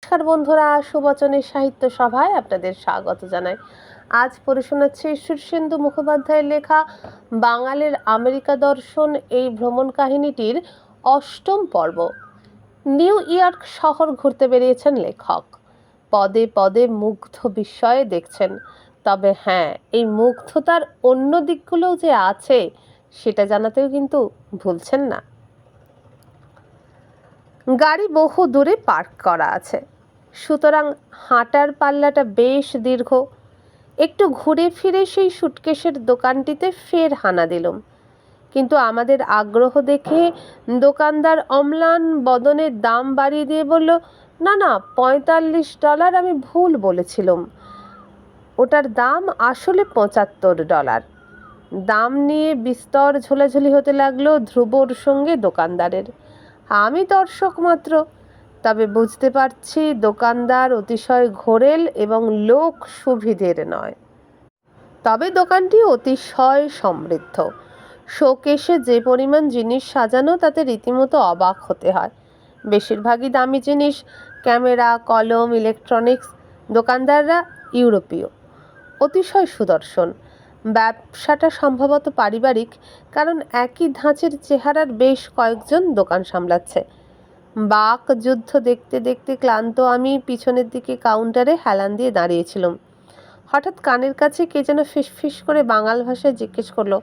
নমস্কার বন্ধুরা, সুবচনের সাহিত্য সভায় আপনাদের স্বাগত জানাই। আজ পড়ে শোনাচ্ছি শীর্ষেন্দু মুখোপাধ্যায়ের লেখা বাঙালির আমেরিকা দর্শন এই ভ্রমণ কাহিনীটির অষ্টম পর্ব। নিউ ইয়র্ক শহর ঘুরতে বেরিয়েছেন লেখক। পদে পদে মুগ্ধ বিস্ময়ে দেখছেন। তবে হ্যাঁ, এই মুগ্ধতার অন্য দিকগুলোও যে আছে সেটা জানাতেও কিন্তু ভুলছেন না। গাড়ি বহু দূরে পার্ক করা আছে, সুতরাং হাঁটার পাল্লাটা বেশ দীর্ঘ। একটু ঘুরে ফিরে সেই সুটকেসের দোকানটিতে ফের হানা দিলাম, কিন্তু আমাদের আগ্রহ দেখে দোকানদার অম্লান বদনে দাম বাড়িয়ে দিয়ে বলল, না না, $45। আমি ভুল বলেছিলাম, ওটার দাম আসলে $75। দাম নিয়ে বিস্তর ঝোলাঝুলি হতে লাগলো ধ্রুবর সঙ্গে দোকানদারের। আমি দর্শক মাত্র, তবে বুঝতে পারছি দোকানদার অতিশয় ঘোরেল এবং লোক সুবিধের নয়। তবে দোকানটি অতিশয় সমৃদ্ধ। শোকেসে যে পরিমাণ জিনিস সাজানো তাতে রীতিমতো অবাক হতে হয়। বেশিরভাগই দামি জিনিস, ক্যামেরা, কলম, ইলেকট্রনিক্স। দোকানদাররা ইউরোপীয়, অতিশয় সুদর্শন। ব্যবসাটা সম্ভবত পারিবারিক, কারণ একই ধাঁচের চেহারার বেশ কয়েকজন দোকান সামলাচ্ছে। বাক যুদ্ধ দেখতে দেখতে ক্লান্ত আমি পিছনের দিকে কাউন্টারে হেলান দিয়ে দাঁড়িয়েছিলাম। হঠাৎ কানের কাছে কে যেন ফিসফিস করে বাঙাল ভাষায় জিজ্ঞেস করলো,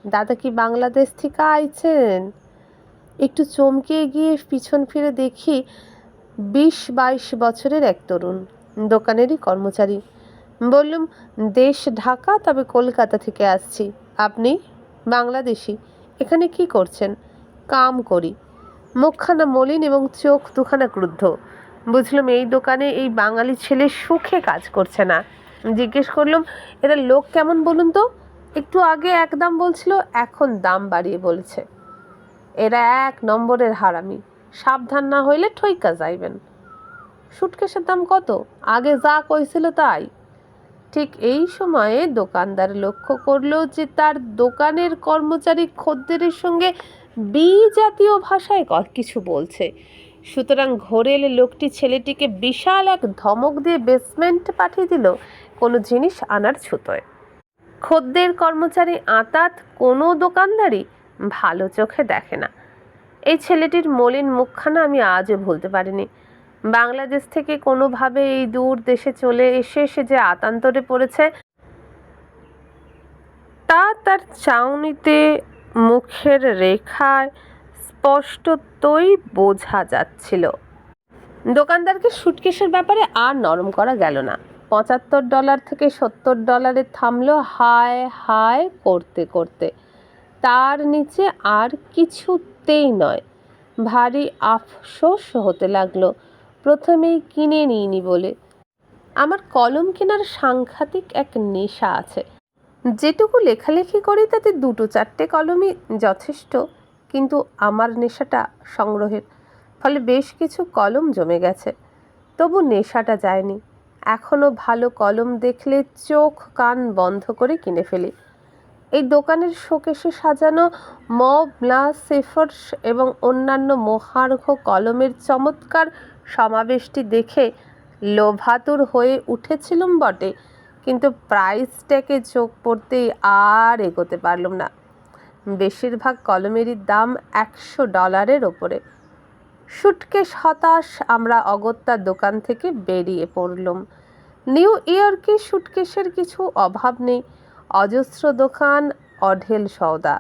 দাদা কি বাংলাদেশ থেকে আইছেন? একটু চমকে গিয়ে পিছন ফিরে দেখি 20-22 বছরের এক তরুণ, দোকানেরই কর্মচারী। বললুম, দেশ ঢাকা, তবে কলকাতা থেকে আসছি। আপনি? বাংলাদেশি। এখানে কি করছেন? কাম করি। মুখখানা মলিন এবং চোখ দুখানা ক্রুদ্ধ। বুঝলাম এই দোকানে এই বাঙালি ছেলে সুখে কাজ করছে না। জিজ্ঞেস করলাম, এরা লোক কেমন বলুন তো? একটু আগে এক দাম বলছিল, এখন দাম বাড়িয়ে বলছে। এরা এক নম্বরের হারামি, সাবধান না হইলে ঠইকা যাইবেন। সুটকেসের দাম কত? আগে যা কইছিল তাই। ঠিক এই সময়ে দোকানদার লক্ষ্য করল যে তার দোকানের কর্মচারী খদ্দেরের সঙ্গে জাতীয় ভাষায় কিছু বলছে। সুতরাং ঘোরেল লোকটি ছেলেটিকে বিশাল এক ধমক দিয়ে বেসমেন্ট পাঠিয়ে দিল কোনো জিনিস আনার ছুতোয়। খদ্দের কর্মচারী আঁতাত কোনো দোকানদারই ভালো চোখে দেখে না। এই ছেলেটির মলিন মুখখানা আমি আজও ভুলতে পারিনি। বাংলাদেশ থেকে কোনোভাবে এই দূর দেশে চলে এসে সে যে আতান্তরে পড়েছে তা তার চাউনিতে, মুখের রেখায় স্পষ্টতই বোঝা যাচ্ছিল। দোকানদারকে সুটকেসের ব্যাপারে আর নরম করা গেল না। $75 থেকে $70 থামলো হায় হায় করতে করতে। তার নিচে আর কিছুতেই নয়। ভারী আফসোস হতে লাগলো প্রথমেই কিনে নিইনি বলে। আমার কলম কেনার সাংঘাতিক এক নেশা আছে। যেটুকু লেখালেখি করি তাতে 2-4টে কলমই যথেষ্ট, কিন্তু আমার নেশাটা সংগ্রহের। ফলে বেশ কিছু কলম জমে গেছে, তবু নেশাটা যায়নি। এখনও ভালো কলম দেখলে চোখ কান বন্ধ করে কিনে ফেলি। এই দোকানের শোকেসে সাজানো মবলা, সেফার্স এবং অন্যান্য মহার্ঘ কলমের চমৎকার সমাবেশটি দেখে লোভাতুর হয়ে উঠেছিলুম বটে, কিন্তু প্রাইস ট্যাগে চোখ পড়তেই আর এগোতে পারলাম না। বেশিরভাগ কলমেরই দাম $100 ওপরে। সুটকেস হতাশ আমরা অগত্যা দোকান থেকে বেরিয়ে পড়লাম। নিউ ইয়র্কে সুটকেসের কিছু অভাব নেই। অজস্র দোকান, অঢেল সওদা,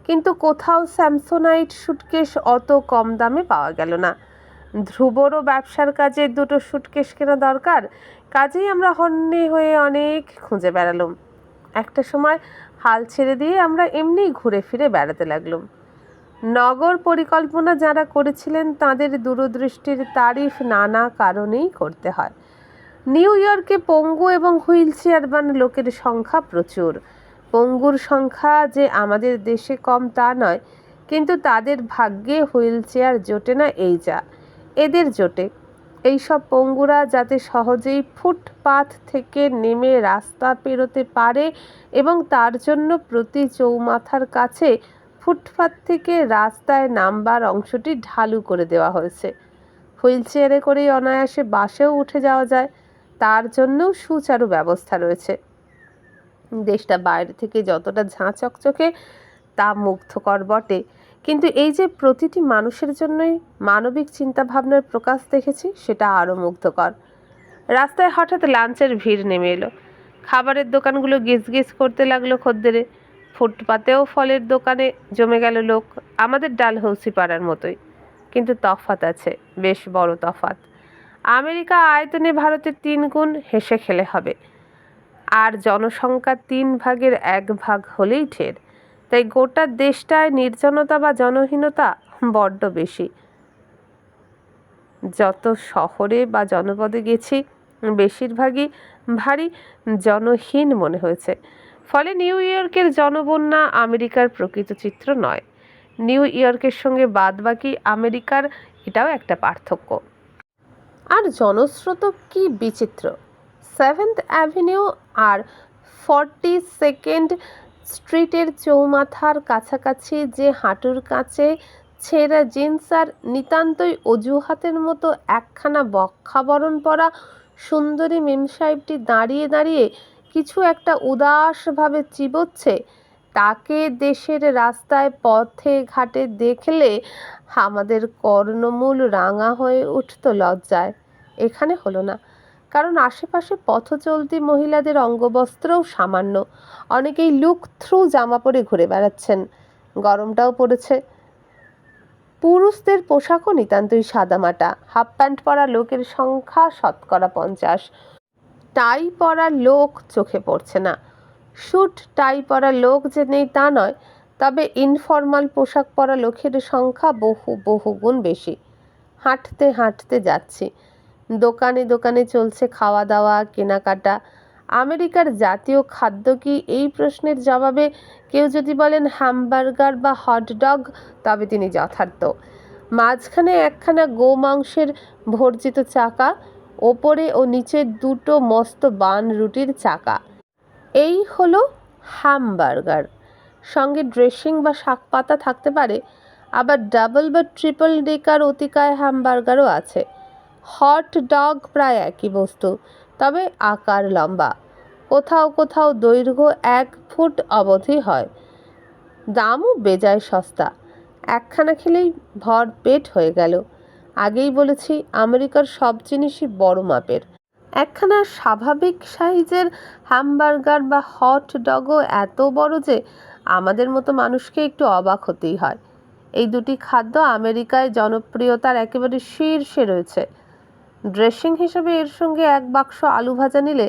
কিন্তু কোথাও স্যামসোনাইট সুটকেস অত কম দামে পাওয়া গেল না। ধ্রুবরও ব্যবসার কাজে 2টো সুটকেস কেনা দরকার, কাজেই আমরা হন্যে হয়ে অনেক খুঁজে বেড়ালাম। একটা সময় হাল ছেড়ে দিয়ে আমরা এমনিই ঘুরে ফিরে বেড়াতে লাগলাম। নগর পরিকল্পনা যারা করেছিলেন তাদের দূরদৃষ্টির তারিফ নানা কারণেই করতে হয়। নিউ ইয়র্কে পঙ্গু এবং হুইল চেয়ারবান লোকের সংখ্যা প্রচুর। পঙ্গুর সংখ্যা যে আমাদের দেশে কম তা নয়, কিন্তু তাদের ভাগ্যে হুইল চেয়ার জোটে না, এই যা। এদের জোটে। এইসব পঙ্গুরা যাতে সহজেই ফুটপাথ থেকে নেমে রাস্তা পেরোতে পারে এবং তার জন্য প্রতি চৌমাথার কাছে ফুটপাথ থেকে রাস্তায় নামবার অংশটি ঢালু করে দেওয়া হয়েছে। হুইল চেয়ারে করেই অনায়াসে বাসেও উঠে যাওয়া যায়, তার জন্যও সুচারু ব্যবস্থা রয়েছে। দেশটা বাইরে থেকে যতটা ঝাঁ চকচকে তা মুগ্ধকর বটে, কিন্তু এই যে প্রতিটি মানুষের জন্যই মানবিক চিন্তাভাবনার প্রকাশ দেখেছি, সেটা আরও মুগ্ধকর। রাস্তায় হঠাৎ লাঞ্চের ভিড় নেমে এলো। খাবারের দোকানগুলো গিজগিজ করতে লাগলো খদ্দেরে। ফুটপাতেও ফলের দোকানে জমে গেল লোক, আমাদের ডালহৌসি পাড়ার মতোই। কিন্তু তফাৎ আছে, বেশ বড় তফাৎ। আমেরিকা আয়তনে ভারতের 3 গুণ, হেসে খেলে হবে। আর জনসংখ্যা 3 ভাগের 1 ভাগ হলেই ঢের। তাই গোটা দেশটায় নির্জনতা বা জনহীনতা বড্ড বেশি। যত শহরে বা জনপদে গেছি বেশিরভাগই ভারী জনহীন মনে হয়েছে। ফলে নিউ ইয়র্কের জনবন্যা আমেরিকার প্রকৃত চিত্র নয়। নিউ ইয়র্কের সঙ্গে বাদবাকি আমেরিকার এটাও একটা পার্থক্য। আর জনস্রোত কি বিচিত্র! 7th অ্যাভিনিউ আর 42nd স্ট্রিটের চৌমাথার কাছাকাছি যে হাঁটুর কাছে ছেঁড়া জিন্স আর নিতান্তই অজুহাতের মতো একখানা বক্ষাবরণ পরা সুন্দরী মেমসাহেবটি দাঁড়িয়ে দাঁড়িয়ে কিছু একটা উদাসভাবে চিবোচ্ছে, তাকে দেশের রাস্তায় পথে ঘাটে দেখলে আমাদের কর্ণমূল রাঙা হয়ে উঠত লজ্জায়। এখানে হলো না, কারণ আশেপাশে পথচলতি মহিলাদের অঙ্গবস্ত্রও সামান্য। অনেকেই লুক থ্রু জামা পরে ঘুরে বেড়াচ্ছেন। গরমটাও পড়েছে। পুরুষদের পোশাকও নিতান্তই সাদামাটা। হাফ প্যান্ট পরা লোকের সংখ্যা 50%। টাই পরা লোক চোখে পড়ছে না। স্যুট টাই পরা লোক যে নেই তা নয়, তবে ইনফর্মাল পোশাক পরা লোকের সংখ্যা বহু গুণ বেশি। হাঁটতে হাঁটতে যাচ্ছি। দোকানে দোকানে চলছে খাওয়া দাওয়া, কেনাকাটা। আমেরিকার জাতীয় খাদ্য কি, এই প্রশ্নের জবাবে কেউ যদি বলেন হ্যামবার্গার বা হটডগ, তবে তিনি যথার্থ। মাঝখানে একখানা গোমাংসের ভর্জিত চাকা, ওপরে ও নিচে 2টো মস্ত বান রুটির চাকা, এই হলো হ্যামবার্গার। সঙ্গে ড্রেসিং বা শাক পাতা থাকতে পারে। আবার ডাবল বা ট্রিপল ডেকার অতিকায় হ্যামবার্গারও আছে। হট ডগ প্রায় একই বস্তু, তবে আকার লম্বা। কোথাও কোথাও দৈর্ঘ্য 1 ফুট অবধি হয়। দামও বেজায় সস্তা। একখানা খেলেই ভর পেট হয়ে গেল। আগেই বলেছি, আমেরিকার সব জিনিসই বড় মাপের। একখানা স্বাভাবিক সাইজের হ্যামবার্গার বা হট ডগও এত বড় যে আমাদের মতো মানুষকে একটু অবাক হতেই হয়। এই দুটি খাদ্য আমেরিকায় জনপ্রিয়তার একেবারে শীর্ষে রয়েছে। ড্রেসিং হিসেবে এর সঙ্গে 1 বাক্স আলু ভাজা নিলে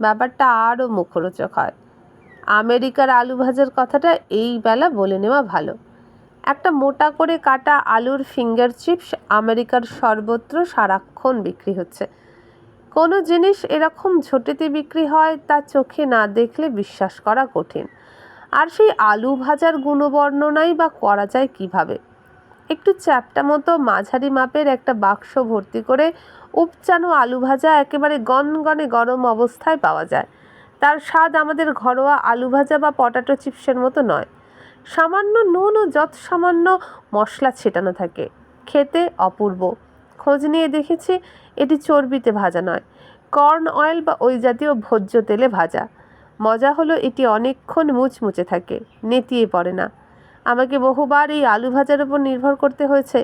ব্যাপারটা আরও মুখরোচক হয়। আমেরিকার আলু ভাজার কথাটা এই বেলা বলে নেওয়া ভালো। একটা মোটা করে কাটা আলুর ফিঙ্গার চিপস আমেরিকার সর্বত্র সারাক্ষণ বিক্রি হচ্ছে। কোনো জিনিস এরকম ঝোটেতে বিক্রি হয় তা চোখে না দেখলে বিশ্বাস করা কঠিন। আর সেই আলু ভাজার গুণবর্ণনাই বা করা যায় কিভাবে? একটু চ্যাপ্টা মতো মাঝারি মাপের একটা বাক্স ভর্তি করে উপচানো আলু ভাজা একেবারে গনগনে গরম অবস্থায় পাওয়া যায়। তার স্বাদ আমাদের ঘরোয়া আলু ভাজা বা পটাটো চিপসের মতো নয়। সামান্য নুন ও যৎ সামান্য মশলা ছেটানো থাকে। খেতে অপূর্ব। খোঁজ নিয়ে দেখেছি এটি চর্বিতে ভাজা নয়, কর্ন অয়েল বা ওই জাতীয় ভোজ্য তেলে ভাজা। মজা হলো এটি অনেকক্ষণ মুচমুচে থাকে, নেতিয়ে পড়ে না। আমাকে বহুবার এই আলু ভাজার উপর নির্ভর করতে হয়েছে।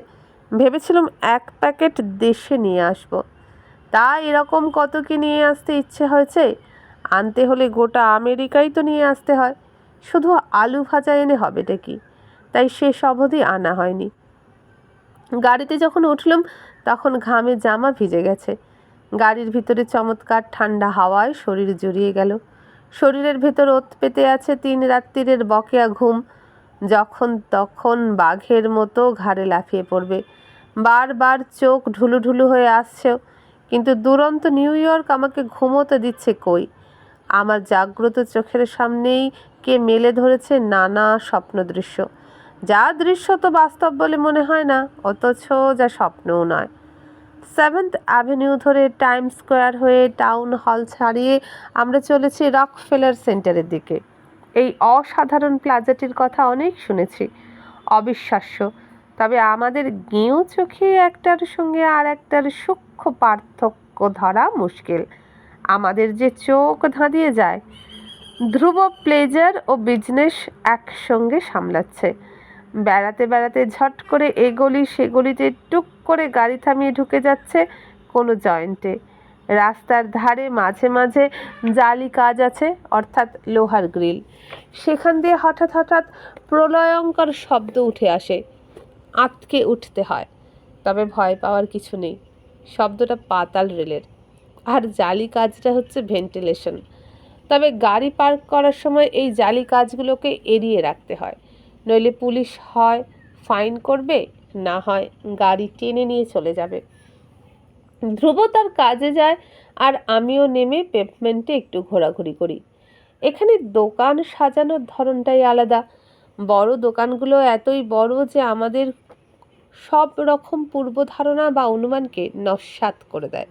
ভেবেছিলাম 1 প্যাকেট দেশে নিয়ে আসব। তা এরকম কত কি নিয়ে আসতে ইচ্ছে হয়েছে। আনতে হলে গোটা আমেরিকাই তো নিয়ে আসতে হয়। শুধু আলু ভাজা এনে হবেটা কি? তাই শেষ অবধি আনা হয়নি। গাড়িতে যখন উঠলাম তখন ঘামে জামা ভিজে গেছে। গাড়ির ভিতরে চমৎকার ঠান্ডা হাওয়ায় শরীর জুড়িয়ে গেল। শরীরের ভেতর ওত পেতে আছে 3 রাত্রিরের বকেয়া ঘুম। যখন তখন বাঘের মতো ঘাড়ে লাফিয়ে পড়বে। বারবার চোখ ঢুলুঢুলু হয়ে আসছেও, কিন্তু দুরন্ত নিউ ইয়র্ক আমাকে ঘুমোতে দিচ্ছে কই। আমার জাগ্রত চোখের সামনেই কে মেলে ধরেছে নানা স্বপ্ন দৃশ্য। যা দৃশ্য তো বাস্তব বলে মনে হয় না, অথচ যা স্বপ্নও নয়। 7th অ্যাভিনিউ ধরে টাইম স্কোয়ার হয়ে টাউন হল ছাড়িয়ে আমরা চলেছি রকফেলার সেন্টারের দিকে। এই অসাধারণ প্লাজাটির কথা অনেক শুনেছি। অবিশ্বাস্য, তবে আমাদের গেঁয়ো চোখে একটার সঙ্গে আর একটার সূক্ষ্ম পার্থক্য ধরা মুশকিল। আমাদের যে চোখ ধাঁধিয়ে যায়। ধ্রুব প্লেজার ও বিজনেস একসঙ্গে সামলাচ্ছে। বেড়াতে বেড়াতে ঝট করে এ গলি সে গলিতে টুক করে গাড়ি থামিয়ে ঢুকে যাচ্ছে কোনো জয়েন্টে। রাস্তার ধারে মাঝে মাঝে জালি কাজ আছে, অর্থাৎ লোহার গ্রিল। সেখান দিয়ে হঠাৎ হঠাৎ প্রলয়ঙ্কর শব্দ উঠে আসে। আঁতকে উঠতে হয়। তবে ভয় পাওয়ার কিছু নেই। শব্দটা পাতাল রেলের, আর জালি কাজটা হচ্ছে ভেন্টিলেশন। তবে গাড়ি পার্ক করার সময় এই জালি কাজগুলোকে এড়িয়ে রাখতে হয়, নইলে পুলিশ হয় ফাইন করবে, না হয় গাড়ি টেনে নিয়ে চলে যাবে। ধ্রুব তার কাজে যায়, আর আমিও নেমে পেভমেন্টে একটু ঘোরাঘুরি করি। এখানে দোকান সাজানোর ধরনটাই আলাদা। বড় দোকানগুলো এতই বড় যে আমাদের সব রকম পূর্ব ধারণা বা অনুমানকে নস্যাৎ করে দেয়।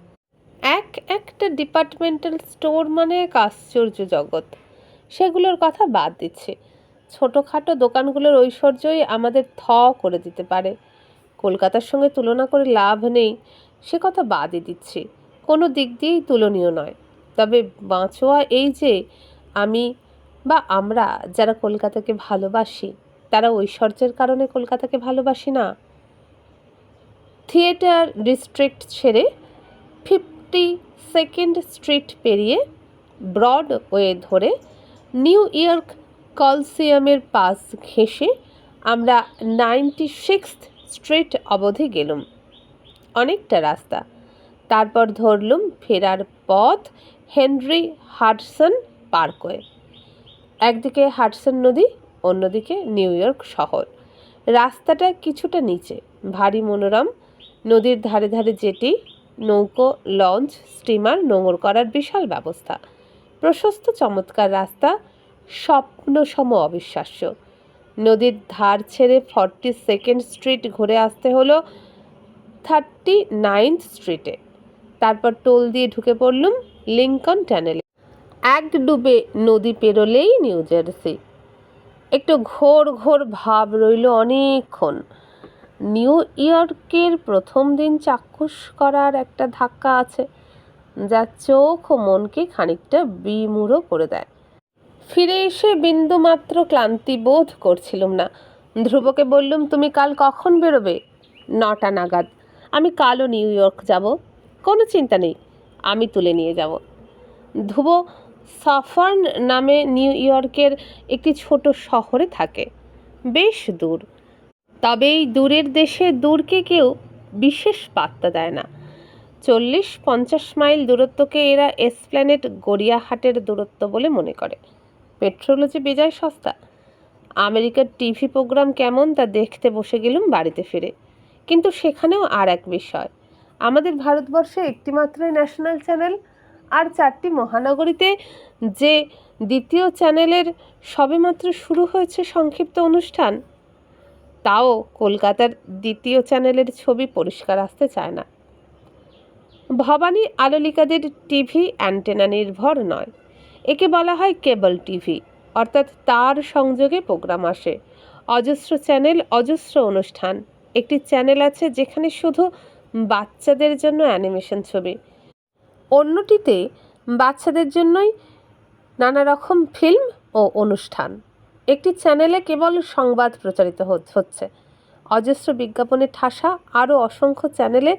একটা ডিপার্টমেন্টাল স্টোর মানে এক আশ্চর্য জগৎ। সেগুলোর কথা বাদ দিচ্ছে। ছোটোখাটো দোকানগুলোর ঐশ্বর্যই আমাদের করে দিতে পারে। কলকাতার সঙ্গে তুলনা করে লাভ নেই, সে কথা বাদই দিচ্ছি। কোনো দিক দিয়েই তুলনীয় নয়। তবে বাঁচোয়া এই যে আমি বা আমরা যারা কলকাতাকে ভালোবাসি, তারা ঐশ্বর্যের কারণে কলকাতাকে ভালোবাসি না। থিয়েটার ডিস্ট্রিক্ট ছেড়ে 52nd স্ট্রিট পেরিয়ে ব্রডওয়ে ধরে নিউ ইয়র্ক কলসিয়ামের পাশ ঘেঁষে আমরা 96th স্ট্রিট অবধি গেলুম। অনেকটা রাস্তা। তারপর ধরলুম ফেরার পথ হেনরি হাডসন পার্কওয়ে। একদিকে হাডসন নদী, অন্যদিকে নিউ ইয়র্ক শহর। রাস্তাটা কিছুটা নিচে, ভারী মনোরম। নদীর ধারে ধারে জেটি, নৌকো, লঞ্চ, স্টিমার নোঙর করার বিশাল ব্যবস্থা। প্রশস্ত চমৎকার রাস্তা, স্বপ্নসম অবিশ্বাস্য। নদীর ধার ছেড়ে 42nd স্ট্রিট ঘুরে আসতে হলো 39th স্ট্রিটে। তারপর টোল দিয়ে ঢুকে পড়লুম লিঙ্কন টানেলে। এক ডুবে নদী পেরোলেই নিউ জার্সি। একটু ঘোর ঘোর ভাব রইল অনেকক্ষণ। নিউ ইয়র্কের প্রথম দিন চাক্ষুষ করার একটা ধাক্কা আছে, যা চোখ ও মনকে খানিকটা বিমূঢ় করে দেয়। ফিরে এসে বিন্দুমাত্র ক্লান্তি বোধ করছিলাম না। ধ্রুবকে বললুম, তুমি কাল কখন বেরোবে? 9টা নাগাদ। আমি কালও নিউ ইয়র্ক যাব। কোনো চিন্তা নেই, আমি তুলে নিয়ে যাব। ধ্রুব সাফার্ন নামে নিউ ইয়র্কের একটি ছোট শহরে থাকে, বেশ দূর। তবে এই দূরের দেশে দূরকে কেউ বিশেষ পাত্তা দেয় না। 40-50 মাইল দূরত্বকে এরা এসপ্ল্যানেড গড়িয়াহাটের দূরত্ব বলে মনে করে। পেট্রোলও যে বেজায় সস্তা। আমেরিকার টিভি প্রোগ্রাম কেমন তা দেখতে বসে গেলুম বাড়িতে ফিরে। কিন্তু সেখানেও আর এক বিষয়, আমাদের ভারতবর্ষে একটিমাত্রই ন্যাশনাল চ্যানেল, আর 4টি মহানগরীতে যে দ্বিতীয় চ্যানেলের সবেমাত্র শুরু হয়েছে সংক্ষিপ্ত অনুষ্ঠান, তাও কলকাতার দ্বিতীয় চ্যানেলের ছবি পরিষ্কার আসতে চায় না। ভবানী আলোলিকাদের টিভি অ্যান্টেনা নির্ভর নয়, একে বলা হয় কেবল টিভি, অর্থাৎ তার সংযোগে প্রোগ্রাম আসে। অজস্র চ্যানেল, অজস্র অনুষ্ঠান। একটি চ্যানেল আছে যেখানে শুধু বাচ্চাদের জন্য অ্যানিমেশন ছবি, অন্যটিতে বাচ্চাদের জন্যই নানা রকম ফিল্ম ও অনুষ্ঠান। একটি চ্যানেলে কেবল সংবাদ প্রচারিত হচ্ছে, অজস্র বিজ্ঞাপনের ঠাসা। আরও অসংখ্য চ্যানেলে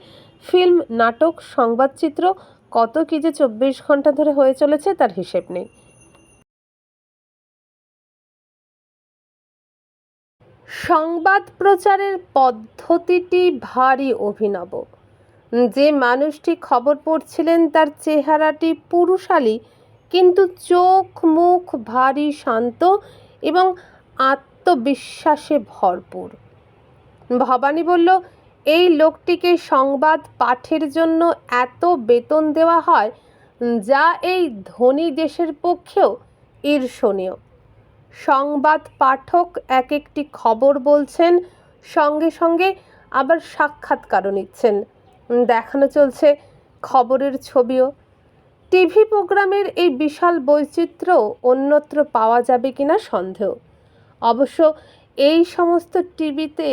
ফিল্ম, নাটক, সংবাদচিত্র, কত কী যে 24 ঘন্টা ধরে হয়ে চলেছে তার হিসেব নেই। সংবাদ প্রচারের পদ্ধতিটি ভারী অভিনব। যে মানুষটি খবর পড়ছিলেন তার চেহারাটি পুরুষালী, কিন্তু চোখ মুখ ভারী শান্ত এবং আত্মবিশ্বাসে ভরপুর। ভবানী বলল, এই লোকটিকে সংবাদ পাঠের জন্য এত বেতন দেওয়া হয় যা এই ধনী দেশের পক্ষেও ঈর্ষণীয়। সংবাদ পাঠক এক একটি খবর বলছেন, সঙ্গে সঙ্গে আবার সাক্ষাৎকারও নিচ্ছেন। দেখানো চলছে খবরের ছবিও। টিভি প্রোগ্রামের এই বিশাল বৈচিত্র্য অন্যত্র পাওয়া যাবে কিনা সন্দেহ। অবশ্য এই সমস্ত টিভিতে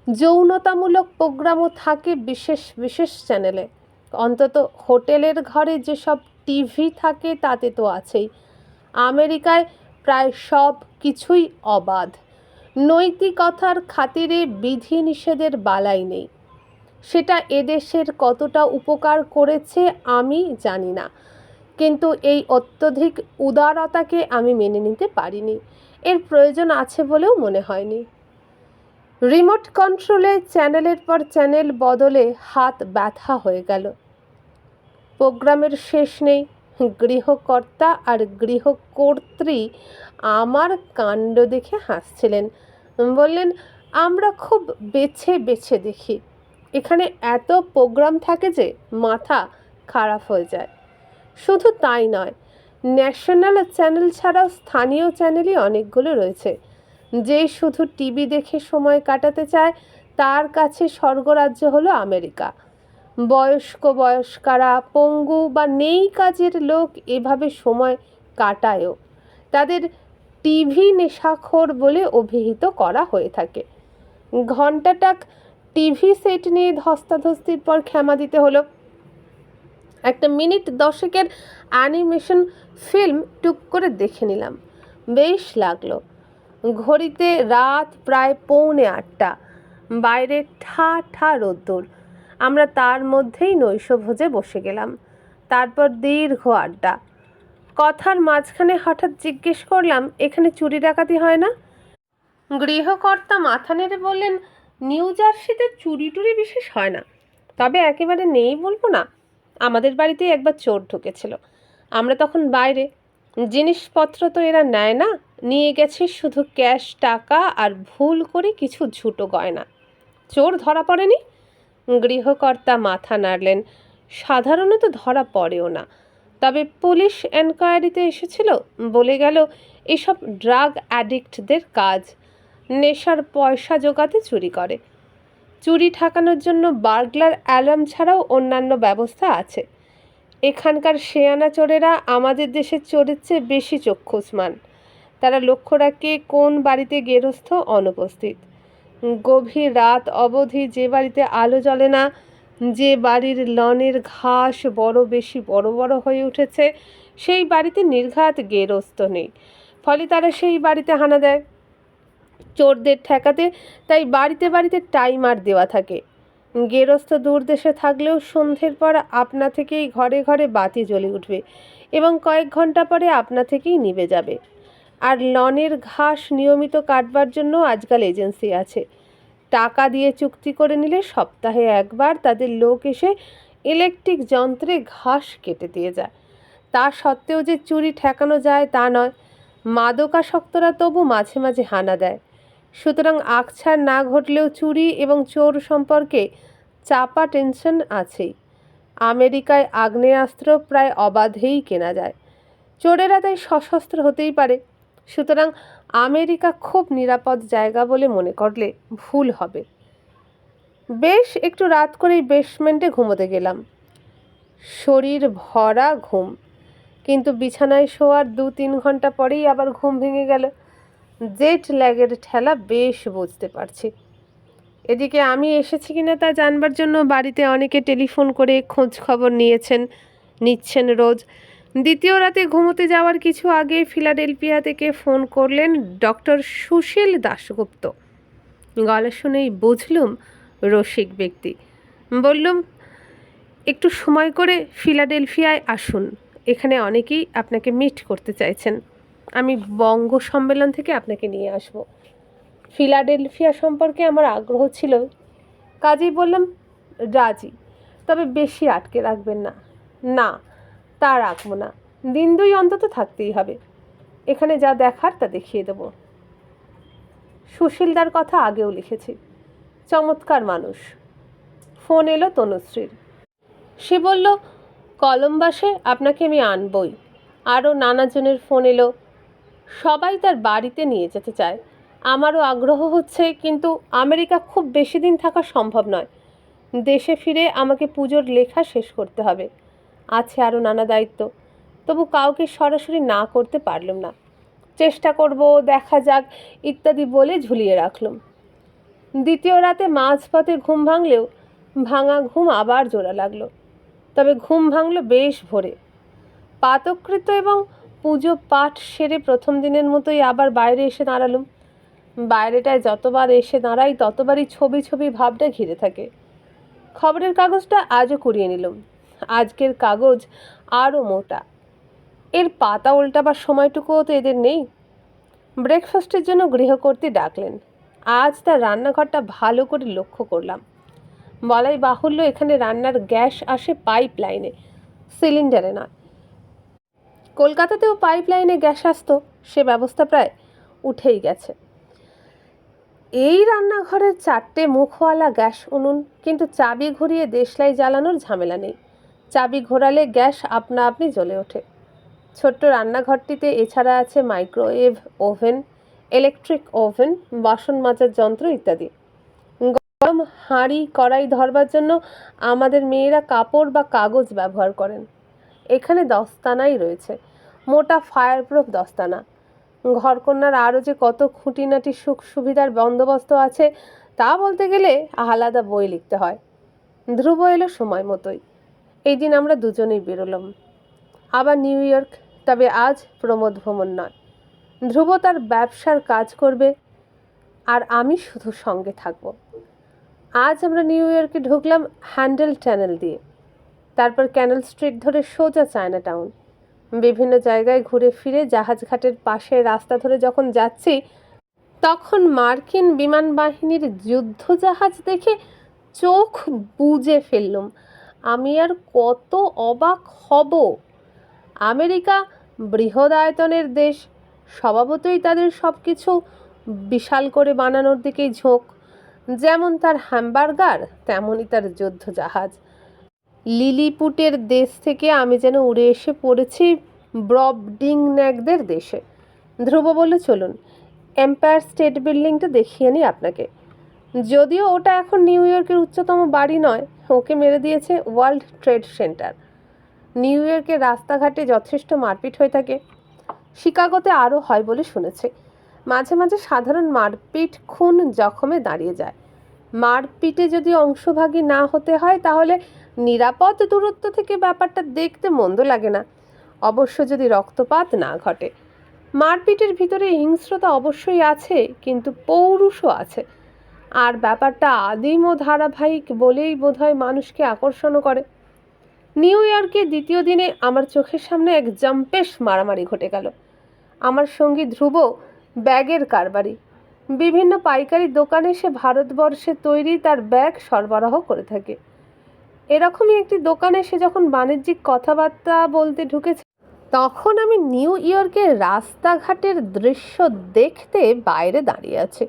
যৌনতামূলক প্রোগ্রামও থাকে বিশেষ বিশেষ চ্যানেলে। অন্তত হোটেলের ঘরে যেসব টিভি থাকে তাতে তো আছেই। আমেরিকায় প্রায় সব কিছুই অবাধ। নৈতিকতার খাতিরে বিধিনিষেধের বালাই নেই। সেটা এদেশের কতটা উপকার করেছে আমি জানি না, কিন্তু এই অত্যধিক উদারতাকে আমি মেনে নিতে পারিনি। এর প্রয়োজন আছে বলেও মনে হয়নি। রিমোট কন্ট্রোলে চ্যানেলের পর চ্যানেল বদলে হাত ব্যথা হয়ে গেল। প্রোগ্রামের শেষ নেই। গৃহকর্তা আর গৃহকর্ত্রী আমার কাণ্ড দেখে হাসছিলেন। বললেন, আমরা খুব বেছে বেছে দেখি। এখানে এত প্রোগ্রাম থাকে যে মাথা খারাপ হয়ে যায়। শুধু তাই নয়, ন্যাশনাল চ্যানেল ছাড়াও স্থানীয় চ্যানেলই অনেকগুলো রয়েছে। যে শুধু টিভি দেখে সময় কাটাতে চায় তার কাছে স্বর্গরাজ্য হলো আমেরিকা। বয়স্কারা, পঙ্গু বা নেই কাজের লোক এভাবে সময় কাটায়ও। তাদের টিভি নেশাখোর বলে অভিহিত করা হয়ে থাকে। ঘণ্টাটাক টিভি সেট নিয়ে ধস্তাধস্তির পর ক্ষমা দিতে হলো। একটা মিনিট 10 অ্যানিমেশন ফিল্ম টুক করে দেখে নিলাম, বেশ লাগলো। ঘড়িতে রাত প্রায় 7:45। বাইরে ঠা ঠা রোদ্দুর। আমরা তার মধ্যেই নৈশভোজে বসে গেলাম। তারপর দীর্ঘ আড্ডা। কথার মাঝখানে হঠাৎ জিজ্ঞেস করলাম, এখানে চুরি ডাকাতি হয় না? গৃহকর্তা মাথা নেড়ে বললেন, নিউ জার্সিতে চুরি টুরি বিশেষ হয় না, তবে একেবারে নেই বলবো না। আমাদের বাড়িতেই একবার চোর ঢুকেছিল। আমরা তখন বাইরে। জিনিসপত্র তো এরা নেয় না, নিয়ে গেছে শুধু ক্যাশ টাকা আর ভুল করে কিছু ঝুটো গয়না। চোর ধরা পড়েনি? গৃহকর্তা মাথা নাড়লেন। সাধারণত ধরা পড়েও না, তবে পুলিশ এনকোয়ারিতে এসেছিল, বলে গেল এসব ড্রাগ অ্যাডিক্টদের কাজ। নেশার পয়সা জোগাতে চুরি করে। চুরি ঠেকানোর জন্য বার্গলার অ্যালার্ম ছাড়াও অন্যান্য ব্যবস্থা আছে। এখানকার শেয়ানা চোরেরা আমাদের দেশের চোরের চেয়ে বেশি চক্ষুষ্মান। তারা লক্ষ্য রাখে কোন বাড়িতে গেরস্থ অনুপস্থিত। গভীর রাত অবধি যে বাড়িতে আলো জ্বলে না, যে বাড়ির লনের ঘাস বেশি বড় বড় হয়ে উঠেছে, সেই বাড়িতে নির্ঘাত গেরস্থ নেই। ফলে তারা সেই বাড়িতে হানা দেয় চোরদের ঠেকাতে। তাই বাড়িতে বাড়িতে টাইমার দেওয়া থাকে। গেরস্থ দূর দেশে থাকলেও সন্ধ্যের পর আপনা থেকেই ঘরে ঘরে বাতি জ্বলে উঠবে এবং কয়েক ঘন্টা পরে আপনা থেকেই নিভে যাবে। আর লনের ঘাস নিয়মিত কাটবার জন্য আজকাল এজেন্সি আছে। টাকা দিয়ে চুক্তি করে নিলে সপ্তাহে একবার তাদের লোক এসে ইলেকট্রিক যন্ত্রে ঘাস কেটে দিয়ে যায়। তা সত্ত্বেও যে চুরি ঠেকানো যায় তা নয়। মাদকাসক্তরা তবু মাঝে মাঝে হানা দেয়। সুতরাং আকছার না ঘটলেও চুরি এবং চোর সম্পর্কে চাপা টেনশন আছেই। আমেরিকায় আগ্নেয়াস্ত্র প্রায় অবাধেই কেনা যায়। চোরেরা তাই সশস্ত্র হতেই পারে। সুতরাং আমেরিকা খুব নিরাপদ জায়গা বলে মনে করলে ভুল হবে। বেশ একটু রাত করেই বেসমেন্টে ঘুমোতে গেলাম। শরীর ভরা ঘুম, কিন্তু বিছানায় শোয়ার 2-3 ঘন্টা পরেই আবার ঘুম ভেঙে গেল। জেট ল্যাগের ঠেলা বেশ বুঝতে পারছি। এদিকে আমি এসেছি কিনা তা জানবার জন্য বাড়িতে অনেকে টেলিফোন করে খোঁজ খবর নিচ্ছেন রোজ। দ্বিতীয় রাতে ঘুমোতে যাওয়ার কিছু আগে ফিলাডেলফিয়া থেকে ফোন করলেন ডক্টর সুশীল দাশগুপ্ত। গলা শুনেই বুঝলুম রসিক ব্যক্তি। বললুম, একটু সময় করে ফিলাডেলফিয়ায় আসুন, এখানে অনেকেই আপনাকে মিট করতে চাইছেন। আমি বঙ্গ সম্মেলন থেকে আপনাকে নিয়ে আসব। ফিলাডেলফিয়া সম্পর্কে আমার আগ্রহ ছিল, কাজেই বললাম রাজি, তবে বেশি আটকে রাখবেন না। না, তা রাখবো না, 1-2 অন্তত থাকতেই হবে। এখানে যা দেখার তা দেখিয়ে দেব। সুশীলদার কথা আগেও লিখেছি, চমৎকার মানুষ। ফোন এলো তনুশ্রীর। সে বলল, কলম্বাসে আপনাকে আমি আনবই। আরও নানাজনের ফোন এলো। সবাই তার বাড়িতে নিয়ে যেতে চায়। আমারও আগ্রহ হচ্ছে, কিন্তু আমেরিকা খুব বেশি দিন থাকা সম্ভব নয়। দেশে ফিরে আমাকে পুজোর লেখা শেষ করতে হবে। আছে আরও নানা দায়িত্ব। তবু কাউকে সরাসরি না করতে পারলাম না। চেষ্টা করব, দেখা যাক ইত্যাদি বলে ঝুলিয়ে রাখলাম। দ্বিতীয় রাতে মাঝপথে ঘুম ভাঙলেও ভাঙা ঘুম আবার জোড়া লাগলো। তবে ঘুম ভাঙল বেশ ভোরে। প্রাতঃকৃত্য এবং পুজো পাঠ সেরে প্রথম দিনের মতোই আবার বাইরে এসে দাঁড়ালুম। বাইরেটায় যতবার এসে দাঁড়াই ততবারই ছবি ছবি ভাবটা ঘিরে থাকে। খবরের কাগজটা আজও কুড়িয়ে নিলাম। আজকের কাগজ আরও মোটা, এর পাতা উল্টাবার সময়টুকুও তো এদের নেই। ব্রেকফাস্টের জন্য গৃহকর্ত্রী ডাকলেন। আজ তার রান্নাঘরটা ভালো করে লক্ষ্য করলাম। বলাই বাহুল্য, এখানে রান্নার গ্যাস আসে পাইপ লাইনে, সিলিন্ডারে নয়। কলকাতাতেও পাইপ লাইনে গ্যাস আসতো, সে ব্যবস্থা প্রায় উঠেই গেছে। এই রান্নাঘরের 4টে মুখওয়ালা গ্যাস উনুন, কিন্তু চাবি ঘুরিয়ে দেশলাই জ্বালানোর ঝামেলা নেই। চাবি ঘোরালে গ্যাস আপনা আপনি জ্বলে ওঠে। ছোট্ট রান্নাঘরটিতে এছাড়া আছে মাইক্রোওয়েভ ওভেন, ইলেকট্রিক ওভেন, বাসন মাজার যন্ত্র ইত্যাদি। গরম হাঁড়ি কড়াই ধরবার জন্য আমাদের মেয়েরা কাপড় বা কাগজ ব্যবহার করেন। এখানে দস্তানাই রয়েছে, মোটা ফায়ারপ্রুফ দস্তানা। ঘরকন্যার আরও যে কত খুঁটিনাটি সুখ সুবিধার বন্দোবস্ত আছে তা বলতে গেলে আলাদা বই লিখতে হয়। ধ্রুব এলো সময় মতোই। এই দিন আমরা দুজনেই বেরোলাম আবার নিউ ইয়র্ক। তবে আজ প্রমোদ ভ্রমণ নয়। ধ্রুব তার ব্যবসার কাজ করবে আর আমি শুধু সঙ্গে থাকব। আজ আমরা নিউ ইয়র্কে ঢুকলাম হ্যান্ডেল টানেল দিয়ে, তারপর ক্যানাল স্ট্রিট ধরে সোজা চায়না টাউন। বিভিন্ন জায়গায় ঘুরে ফিরে জাহাজ ঘাটের পাশে রাস্তা ধরে যখন যাচ্ছি তখন মার্কিন বিমান বাহিনীর যুদ্ধজাহাজ দেখে চোখ বুজে ফেললুম। আমি আর কত অবাক হব! আমেরিকা বৃহৎ আয়তনের দেশ, স্বভাবতই তাদের সব কিছু বিশাল করে বানানোর দিকেই ঝোঁক। যেমন তার হ্যামবার্গার, তেমনই তার যুদ্ধজাহাজ। লিলিপুটের দেশ থেকে আমি যেন উড়ে এসে পড়েছি ব্রবডিংন্যাকদের দেশে। ধ্রুব বলে, চলুন এম্পায়ার স্টেট বিল্ডিংটা দেখিয়ে নিই আপনাকে। যদিও ওটা এখন নিউ ইয়র্কের উচ্চতম বাড়ি নয়, ওকে মেরে দিয়েছে ওয়ার্ল্ড ট্রেড সেন্টার। নিউ ইয়র্কের রাস্তাঘাটে যথেষ্ট মারপিট হয়ে থাকে, শিকাগোতে আরও হয় বলে শুনেছি। মাঝে মাঝে সাধারণ মারপিট খুন জখমে দাঁড়িয়ে যায়। মারপিটে যদি অংশভাগী না হতে হয় তাহলে নিরাপদ দূরত্ব থেকে ব্যাপারটা দেখতে মন্দ লাগে না, অবশ্য যদি রক্তপাত না ঘটে। মারপিটের ভিতরে হিংস্রতা অবশ্যই আছে, কিন্তু পৌরুষও আছে। আর ব্যাপারটা আদিম ও ধারাবাহিক বলেই বোধহয় মানুষকে আকর্ষণও করে। নিউ ইয়র্কে দ্বিতীয় দিনে আমার চোখের সামনে এক জম্পেশ মারামারি ঘটে গেল। আমার সঙ্গী ধ্রুব ব্যাগের কারবারি। বিভিন্ন পাইকারি দোকানে সে ভারতবর্ষে তৈরি তার ব্যাগ সরবরাহ করে থাকে। এরকমই একটি দোকানে সে যখন বাণিজ্যিক কথাবার্তা বলতে ঢুকেছে তখন আমি নিউ ইয়র্কের রাস্তাঘাটের দৃশ্য দেখতে বাইরে দাঁড়িয়ে আছি।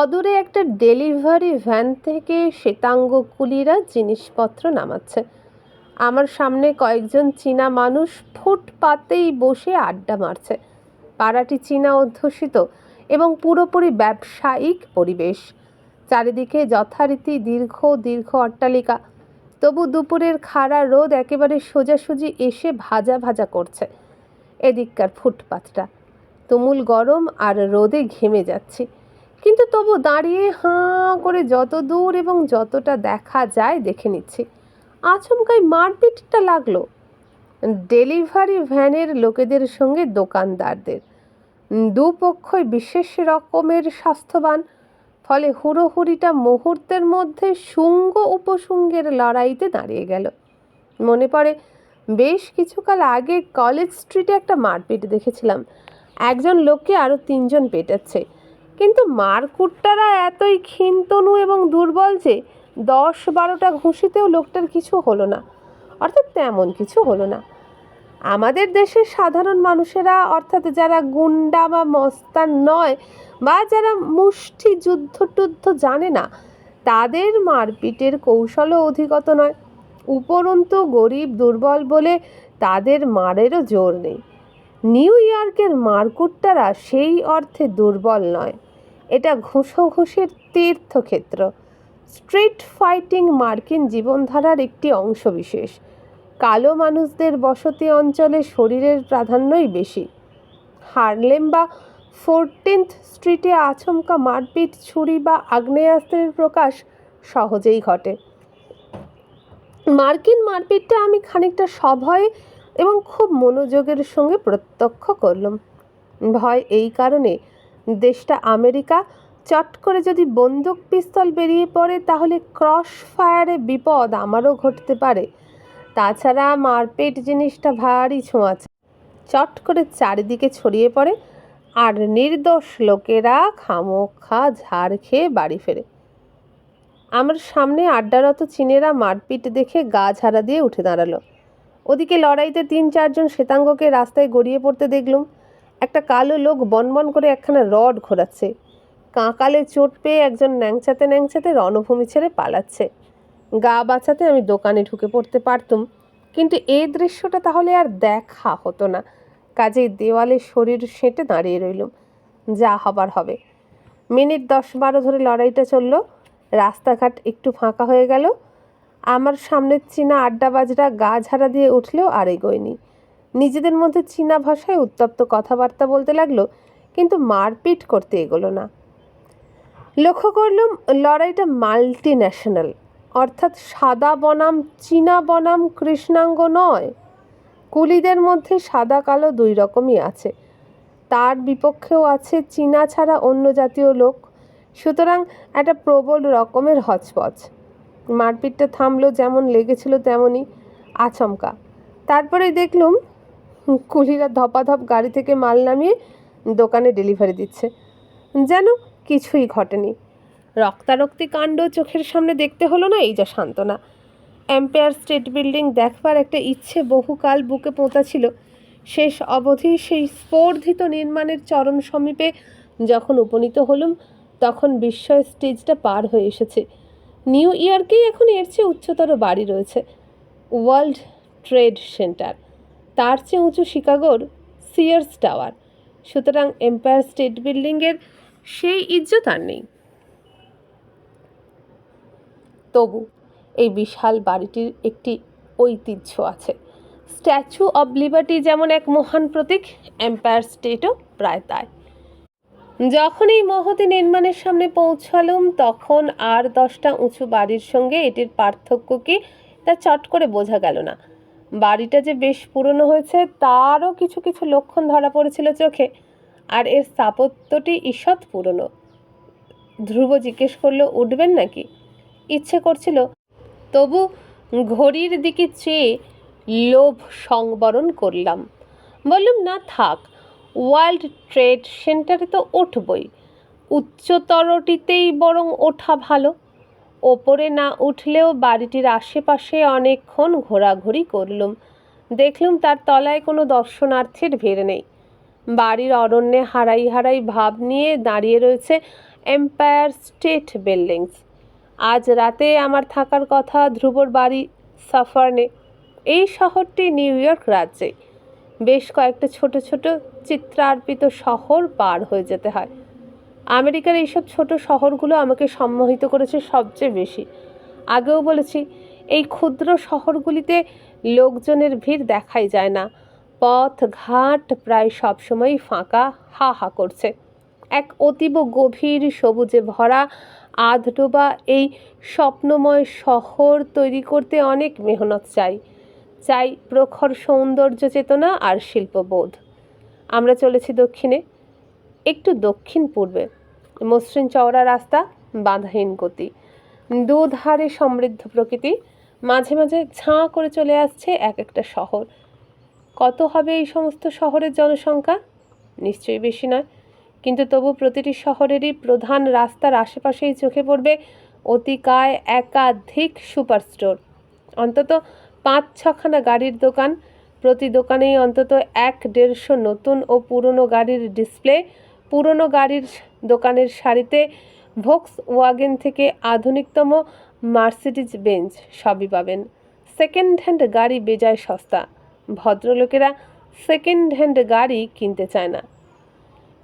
অদূরে একটা ডেলিভারি ভ্যান থেকে শ্বেতাঙ্গ কুলিরা জিনিসপত্র নামাচ্ছে। আমার সামনে কয়েকজন চীনা মানুষ ফুটপাতেই বসে আড্ডা মারছে। পাড়াটি চীনা অধ্যুষিত এবং পুরোপুরি ব্যবসায়িক পরিবেশ। চারিদিকে যথারীতি দীর্ঘ দীর্ঘ অট্টালিকা। তবু দুপুরের খাড়া রোদ একেবারে সোজাসুজি এসে ভাজা ভাজা করছে এদিককার ফুটপাতটা। তুমুল গরম আর রোদে ঘেমে যাচ্ছি, কিন্তু তবু দাঁড়িয়ে হাঁ করে যত দূর এবং যতটা দেখা যায় দেখে নিচ্ছি। আচমকাই মারপিটটা লাগলো ডেলিভারি ভ্যানের লোকেদের সঙ্গে দোকানদারদের। দুপক্ষই বিশেষ রকমের স্বাস্থ্যবান, ফলে হুড়োহুড়িটা মুহূর্তের মধ্যে শুঙ্গ উপশুঙ্গের লড়াইতে দাঁড়িয়ে গেল। মনে পড়ে বেশ কিছুকাল আগে কলেজ স্ট্রিটে একটা মারপিট দেখেছিলাম। একজন লোককে আরও 3জন পেটাচ্ছে, কিন্তু মারকুট্টারা এতই ক্ষীণতনু এবং দুর্বল যে 10-12টা ঘুষিতেও লোকটার কিছু হলো না, অর্থাৎ তেমন কিছু হলো না। আমাদের দেশের সাধারণ মানুষেরা, অর্থাৎ যারা গুন্ডা বা মস্তান নয় বা যারা মুষ্টি যুদ্ধ টুদ্ধ জানে না, তাদের মারপিটের কৌশলও অধিগত নয়। উপরন্তু গরিব দুর্বল বলে তাদের মারেরও জোর নেই। নিউ ইয়র্কের মারকুট্টারা সেই অর্থে দুর্বল নয়, এটা ঘুষোঘুষির তীর্থক্ষেত্র। স্ট্রিট ফাইটিং মার্কিন জীবনধারার একটি অংশবিশেষ। কালো মানুষদের বসতি অঞ্চলে শরীরের প্রাধান্যই বেশি। হার্লেম বা 14th স্ট্রিটে আচমকা মারপিট, ছুরি বা আগ্নেয়াস্ত্রের প্রকাশ সহজেই ঘটে। মার্কিন মারপিটটা আমি খানিকটা সভয়ে এবং খুব মনোযোগের সঙ্গে প্রত্যক্ষ করলাম। ভয় এই কারণে, দেশটা আমেরিকা, চট করে যদি বন্দুক পিস্তল বেরিয়ে পড়ে তাহলে ক্রস ফায়ারে বিপদ আমারও ঘটতে পারে। তাছাড়া মারপিট জিনিসটা ভারী ছোঁয়াচে, চট করে চারিদিকে ছড়িয়ে পড়ে আর নির্দোষ লোকেরা খামোখা ঝাড় খেয়ে বাড়ি ফেরে। আমার সামনে আড্ডারত চীনেরা মারপিট দেখে গা ঝাড়া দিয়ে উঠে দাঁড়ালো। ওদিকে লড়াইতে 3-4 জন শ্বেতাঙ্গকে রাস্তায় গড়িয়ে পড়তে দেখলুম। একটা কালো লোক বনবন করে একখানা রড ঘোরাচ্ছে। কাঁকালে চোট পেয়ে একজন ন্যাংচাতে ন্যাংচাতে রণভূমি ছেড়ে পালাচ্ছে। গা বাঁচাতে আমি দোকানে ঢুকে পড়তে পারতুম, কিন্তু এই দৃশ্যটা তাহলে আর দেখা হতো না। কাজেই দেওয়ালে শরীর সেঁটে দাঁড়িয়ে রইলুম। যা হবার হবে। মিনিট 10-12 ধরে লড়াইটা চলল। রাস্তাঘাট একটু ফাঁকা হয়ে গেল। আমার সামনের চীনা আড্ডাবাজরা গা ঝাড়া দিয়ে উঠলেও আর এগোয়নি। নিজেদের মধ্যে চীনা ভাষায় উত্তপ্ত কথাবার্তা বলতে লাগলো, কিন্তু মারপিট করতে এগোলো না। লক্ষ্য করলাম লড়াইটা মাল্টি ন্যাশনাল, অর্থাৎ সাদা বনাম চীনা বনাম কৃষ্ণাঙ্গ নয়। কুলিদের মধ্যে সাদা কালো 2 রকমই আছে। তার বিপক্ষেও আছে চীনা ছাড়া অন্য জাতীয় লোক। সুতরাং একটা প্রবল রকমের হচপচ। মারপিটটা থামলো, যেমন লেগেছিল তেমনই, আচমকা। তারপরেই দেখলুম কুলিরা ধপাধপ গাড়ি থেকে মাল নামিয়ে দোকানে ডেলিভারি দিচ্ছে, যেন কিছুই ঘটেনি। রক্তারক্তি কাণ্ড চোখের সামনে দেখতে হলো না, এই যা সান্ত্বনা। এম্পায়ার স্টেট বিল্ডিং দেখবার একটা ইচ্ছে বহুকাল বুকে পোঁতা ছিল। শেষ অবধি সেই স্পর্ধিত নির্মাণের চরম সমীপে যখন উপনীত হলুম, তখন বিস্ময় স্টেজটা পার হয়ে এসেছে। নিউ ইয়র্কেই এখন এর চেয়ে উচ্চতর বাড়ি রয়েছে, ওয়ার্ল্ড ট্রেড সেন্টার। তার চেয়ে উঁচু শিকাগোর সিয়ার্স টাওয়ার। সুতরাং এম্পায়ার স্টেট বিল্ডিংয়ের সেই ইজ্জত আর নেই। তবু এই বিশাল বাড়িটির একটি ঐতিহ্য আছে। স্ট্যাচু অব লিবার্টি যেমন এক মহান প্রতীক, এম্পায়ার স্টেটও প্রায় তাই। যখন এই মহতি নির্মাণের সামনে পৌঁছালুম, তখন আর 10টা উঁচু বাড়ির সঙ্গে এটির পার্থক্য কি তা চট করে বোঝা গেল না। বাড়িটা যে বেশ পুরনো হয়েছে তারও কিছু কিছু লক্ষণ ধরা পড়েছিল চোখে, আর এর স্থাপত্যটি ঈষৎ পুরনো। ধ্রুব জিজ্ঞেস করলো, উঠবেন নাকি? ইচ্ছে করছিল, তবু ঘড়ির দিকে চেয়ে লোভ সংবরণ করলাম। বললাম, না থাক, ওয়ার্ল্ড ট্রেড সেন্টারে তো উঠবই, উচ্চতরটিতেই বরং ওঠা ভালো। ওপরে না উঠলেও বাড়িটির আশেপাশে অনেকক্ষণ ঘোরাঘুরি করলুম। দেখলুম তার তলায় কোনো দর্শনার্থীর ভিড় নেই। বাড়ির অরণ্যে হারাই হারাই ভাব নিয়ে দাঁড়িয়ে রয়েছে এম্পায়ার স্টেট বিল্ডিংস। আজ রাতে আমার থাকার কথা ধ্রুবর বাড়ি সাফার্নে। এই শহরটি নিউ ইয়র্ক রাজ্যে। বেশ কয়েকটা ছোট ছোট চিত্রার্পিত শহর পার হয়ে যেতে হয়। আমেরিকার এইসব ছোট শহরগুলো আমাকে সম্মোহিত করেছে সবচেয়ে বেশি। আগেও বলেছি, এই ক্ষুদ্র শহরগুলিতে লোকজনের ভিড় দেখাই যায় না। পথ ঘাট প্রায় সবসময়ই ফাঁকা, হা হা করছে। এক অতীব গভীর সবুজে ভরা আধডোবা এই স্বপ্নময় শহর তৈরি করতে অনেক মেহনত চাই প্রখর সৌন্দর্য চেতনা আর শিল্পবোধ। আমরা চলেছি দক্ষিণে, একটু দক্ষিণ পূর্বে। মসৃণ চওড়া রাস্তা, বাধাহীন গতি, দুধারে সমৃদ্ধ প্রকৃতি। মাঝে মাঝে ঝাঁ করে চলে আসছে এক একটা শহর। কত হবে এই সমস্ত শহরের জনসংখ্যা? নিশ্চয়ই বেশি নয়, কিন্তু তবু প্রতিটি শহরেরই প্রধান রাস্তার আশেপাশেই চোখে পড়বে অতিকায় একাধিক সুপার স্টোর। অন্তত 5-6খানা গাড়ির দোকান, প্রতি দোকানেই অন্তত 1-150 নতুন ও পুরনো গাড়ির ডিসপ্লে। পুরনো গাড়ির দোকানের সারিতে ভোক্স ওয়াগেন থেকে আধুনিকতম মার্সিডিজ বেঞ্জ সবই পাবেন। সেকেন্ড হ্যান্ড গাড়ি বেজায় সস্তা। ভদ্রলোকেরা সেকেন্ড হ্যান্ড গাড়ি কিনতে চায় না।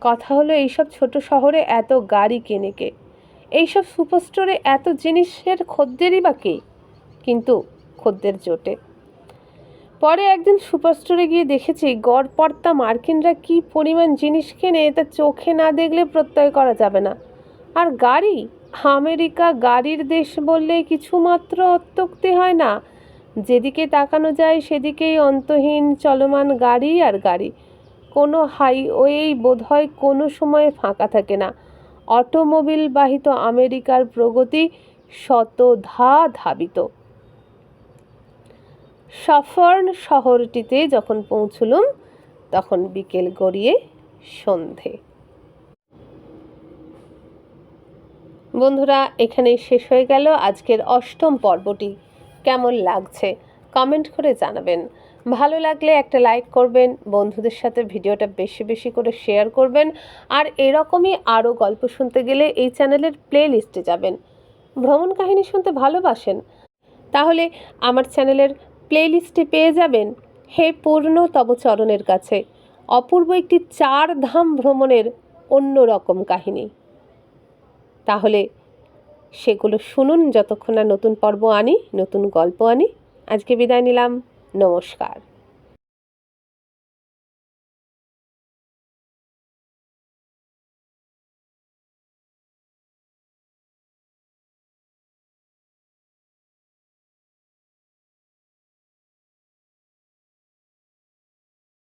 কথা হলো, এইসব ছোট শহরে এত গাড়ি কেনে কে? এইসব সুপার স্টোরে এত জিনিসের খদ্দেরই বা কে? কিন্তু খদ্দের জোটে। পরে একদিন সুপার স্টোরে গিয়ে দেখেছি গড়পড়তা মার্কিনরা কি পরিমাণ জিনিস কেনে তা চোখে না দেখলে প্রত্যয় করা যাবে না। আর গাড়ি, আমেরিকা গাড়ির দেশ বললে কিছুমাত্র অত্যুক্তি হয় না। যেদিকে তাকানো যায় সেদিকেই অন্তহীন চলমান গাড়ি আর গাড়ি। কোনো হাইওয়েই বোধহয় কোনো সময় ফাঁকা থাকে না। অটোমোবিল বাহিত আমেরিকার প্রগতি শতধা ধাবিত। সাফার্ন শহরটিতে যখন পৌঁছলুম তখন বিকেল গড়িয়ে সন্ধে। বন্ধুরা, এখানেই শেষ হয়ে গেল আজকের ৮ম পর্বটি। কেমন লাগছে কমেন্ট করে জানাবেন। ভালো লাগলে একটা লাইক করবেন, বন্ধুদের সাথে ভিডিওটা বেশি বেশি করে শেয়ার করবেন। আর এরকমই আরও গল্প শুনতে গেলে এই চ্যানেলের প্লে লিস্টে যাবেন। ভ্রমণ কাহিনী শুনতে ভালোবাসেন? তাহলে আমার চ্যানেলের প্লে লিস্টে পেয়ে যাবেন হে পূর্ণ তব চরণের কাছে, অপূর্ব একটি 4 ধাম ভ্রমণের অন্যরকম কাহিনী। তাহলে সেগুলো শুনুন যতক্ষণ না নতুন পর্ব আনি, নতুন গল্প আনি। আজকে বিদায় নিলাম, নমস্কার।